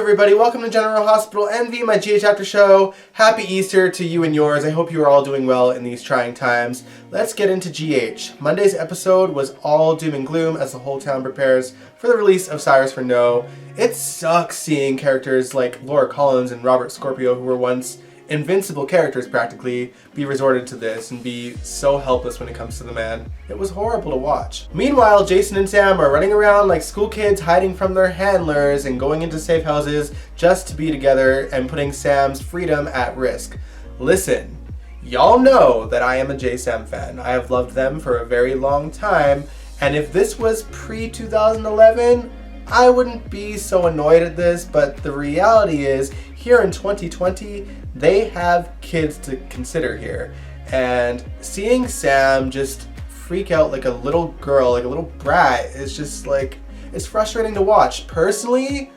everybody, welcome to General Hospital Envy, my GH After Show. Happy Easter to you and yours. I hope you are all doing well in these trying times. Let's get into GH. Monday's episode was all doom and gloom as the whole town prepares for the release of Cyrus for No. It sucks seeing characters like Laura Collins and Robert Scorpio, who were once invincible characters practically, be resorted to this and be so helpless when it comes to the man. It was horrible to watch. Meanwhile, Jason and Sam are running around like school kids, hiding from their handlers and going into safe houses just to be together and putting Sam's freedom at risk. Listen, y'all know that I am a J-Sam fan. I have loved them for a very long time, and if this was pre-2011, I wouldn't be so annoyed at this, but the reality is, here in 2020, they have kids to consider here. And seeing Sam just freak out like a little girl, like a little brat, is just like, it's frustrating to watch. Personally,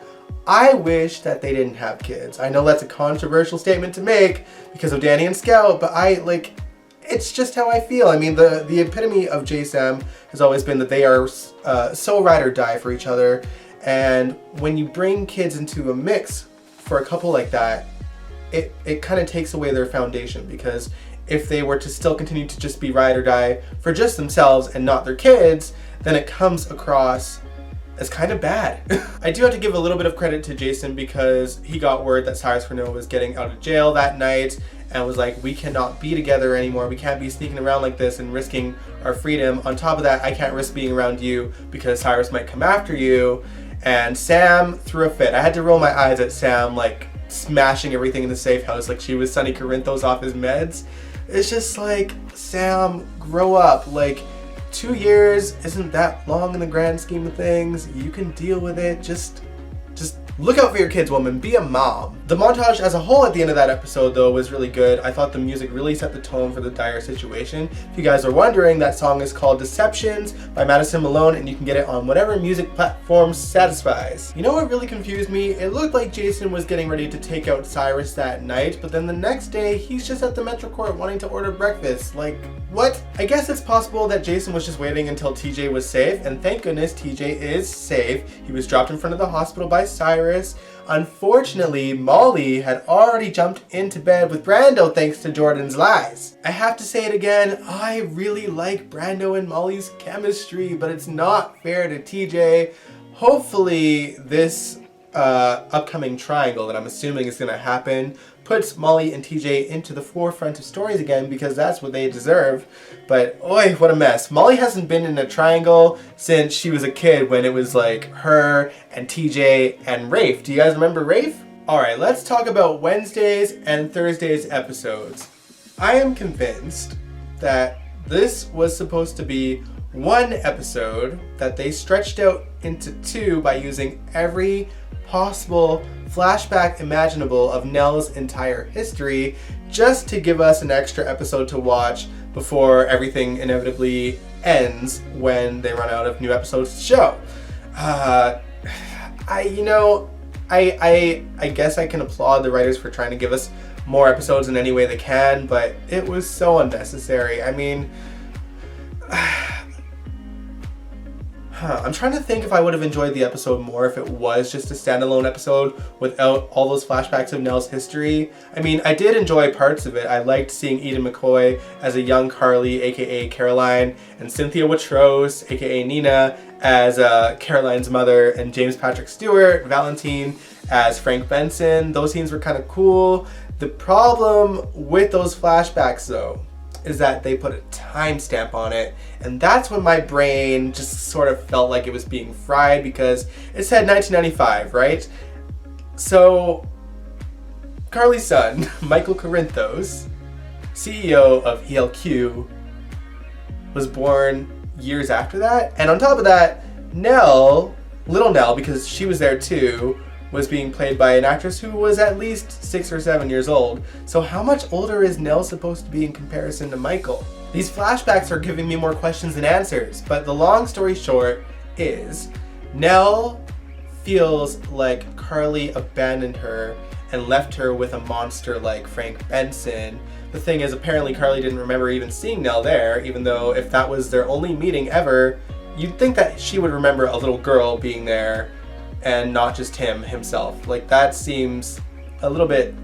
I wish that they didn't have kids. I know that's a controversial statement to make because of Danny and Scout, but it's just how I feel. I mean, the epitome of J-Sam has always been that they are so ride or die for each other. And when you bring kids into a mix for a couple like that, it kind of takes away their foundation, because if they were to still continue to just be ride or die for just themselves and not their kids, then it comes across as kind of bad. I do have to give a little bit of credit to Jason because he got word that Cyrus for No was getting out of jail that night and was like, we cannot be together anymore. We can't be sneaking around like this and risking our freedom. On top of that, I can't risk being around you because Cyrus might come after you. And Sam threw a fit. I had to roll my eyes at Sam like smashing everything in the safe house like she was Sonny Corinthos off his meds. It's just like, Sam, grow up. Like, 2 years isn't that long in the grand scheme of things. You can deal with it. Just look out for your kids, woman. Be a mom. The montage as a whole at the end of that episode, though, was really good. I thought the music really set the tone for the dire situation. If you guys are wondering, that song is called Deceptions by Madison Malone, and you can get it on whatever music platform satisfies. You know what really confused me? It looked like Jason was getting ready to take out Cyrus that night, but then the next day, he's just at the Metro Court wanting to order breakfast. Like, what? I guess it's possible that Jason was just waiting until TJ was safe, and thank goodness TJ is safe. He was dropped in front of the hospital by Cyrus. Unfortunately, Molly had already jumped into bed with Brando thanks to Jordan's lies. I have to say it again, I really like Brando and Molly's chemistry, but it's not fair to TJ. Hopefully this upcoming triangle that I'm assuming is going to happen puts Molly and TJ into the forefront of stories again, because that's what they deserve. But oi, what a mess. Molly hasn't been in a triangle since she was a kid, when it was like her and TJ and Rafe. Do you guys remember Rafe? Alright, let's talk about Wednesday's and Thursday's episodes. I am convinced that this was supposed to be one episode that they stretched out into two by using every possible flashback imaginable of Nelle's entire history, just to give us an extra episode to watch before everything inevitably ends when they run out of new episodes to show. I guess I can applaud the writers for trying to give us more episodes in any way they can, but it was so unnecessary. I mean, I'm trying to think if I would have enjoyed the episode more if it was just a standalone episode without all those flashbacks of Nelle's history. I mean, I did enjoy parts of it. I liked seeing Eden McCoy as a young Carly, aka Caroline, and Cynthia Watrous, aka Nina, as Caroline's mother, and James Patrick Stewart, Valentine, as Frank Benson. Those scenes were kind of cool. The problem with those flashbacks, though, is that they put a timestamp on it, and that's when my brain just sort of felt like it was being fried, because it said 1995, right? So Carly's son, Michael Corinthos, CEO of ELQ, was born years after that, and on top of that, Nelle, little Nelle, because she was there too, was being played by an actress who was at least 6 or 7 years old. So how much older is Nelle supposed to be in comparison to Michael? These flashbacks are giving me more questions than answers, but the long story short is, Nelle feels like Carly abandoned her and left her with a monster like Frank Benson. The thing is, apparently Carly didn't remember even seeing Nelle there, even though if that was their only meeting ever, you'd think that she would remember a little girl being there and not just himself. Like, that seems a little bit,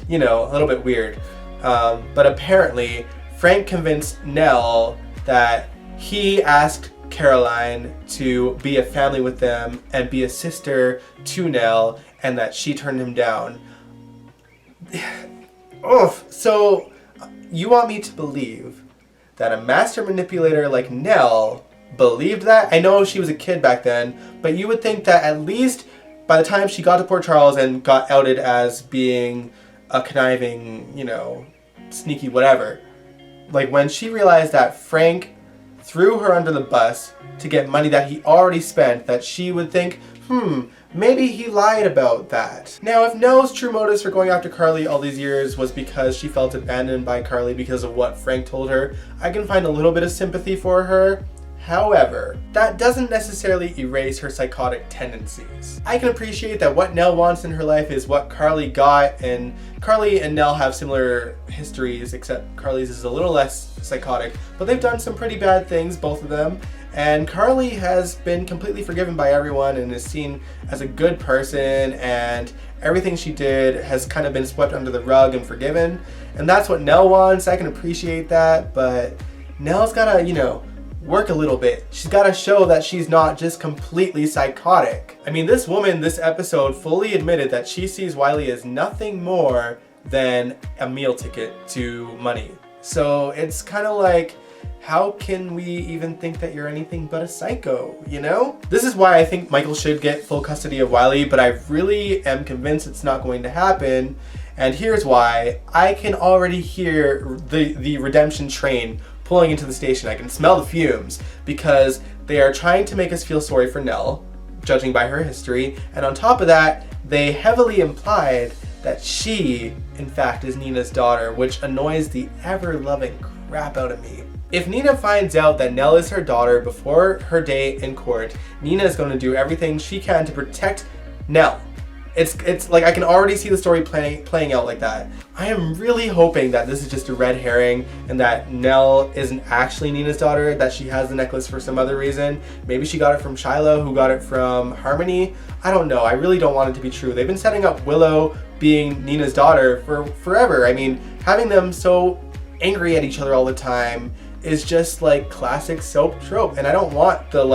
a little bit weird. But apparently Frank convinced Nelle that he asked Caroline to be a family with them and be a sister to Nelle, and that she turned him down. Oof. So you want me to believe that a master manipulator like Nelle believed that? I know she was a kid back then, but you would think that at least by the time she got to Port Charles and got outed as being a conniving, sneaky whatever, like when she realized that Frank threw her under the bus to get money that he already spent, that she would think, maybe he lied about that. Now, if Nelle's true motives for going after Carly all these years was because she felt abandoned by Carly because of what Frank told her, I can find a little bit of sympathy for her. However, that doesn't necessarily erase her psychotic tendencies. I can appreciate that what Nelle wants in her life is what Carly got, and Carly and Nelle have similar histories, except Carly's is a little less psychotic, but they've done some pretty bad things, both of them. And Carly has been completely forgiven by everyone and is seen as a good person, and everything she did has kind of been swept under the rug and forgiven. And that's what Nelle wants. I can appreciate that, but Nelle's gotta, work a little bit. She's gotta show that she's not just completely psychotic. I mean, this woman, this episode, fully admitted that she sees Wiley as nothing more than a meal ticket to money. So it's kind of like, how can we even think that you're anything but a psycho, This is why I think Michael should get full custody of Wiley, but I really am convinced it's not going to happen. And here's why. I can already hear the redemption train pulling into the station. I can smell the fumes, because they are trying to make us feel sorry for Nelle, judging by her history, and on top of that, they heavily implied that she, in fact, is Nina's daughter, which annoys the ever-loving crap out of me. If Nina finds out that Nelle is her daughter before her day in court, Nina is going to do everything she can to protect Nelle. It's like I can already see the story playing out like that. I am really hoping that this is just a red herring and that Nelle isn't actually Nina's daughter, that she has the necklace for some other reason. Maybe she got it from Shiloh, who got it from Harmony. I don't know. I really don't want it to be true. They've been setting up Willow being Nina's daughter for forever. I mean, having them so angry at each other all the time is just like classic soap trope, and I don't want the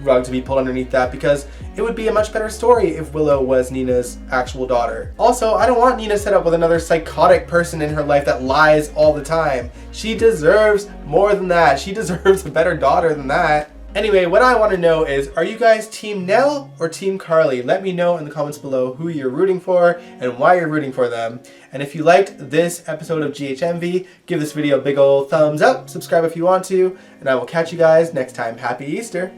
rug to be pulled underneath that, because it would be a much better story if Willow was Nina's actual daughter. Also, I don't want Nina set up with another psychotic person in her life that lies all the time. She deserves more than that. She deserves a better daughter than that. Anyway, what I want to know is, are you guys Team Nelle or Team Carly? Let me know in the comments below who you're rooting for and why you're rooting for them. And if you liked this episode of GHMV, give this video a big ol' thumbs up, subscribe if you want to, and I will catch you guys next time. Happy Easter!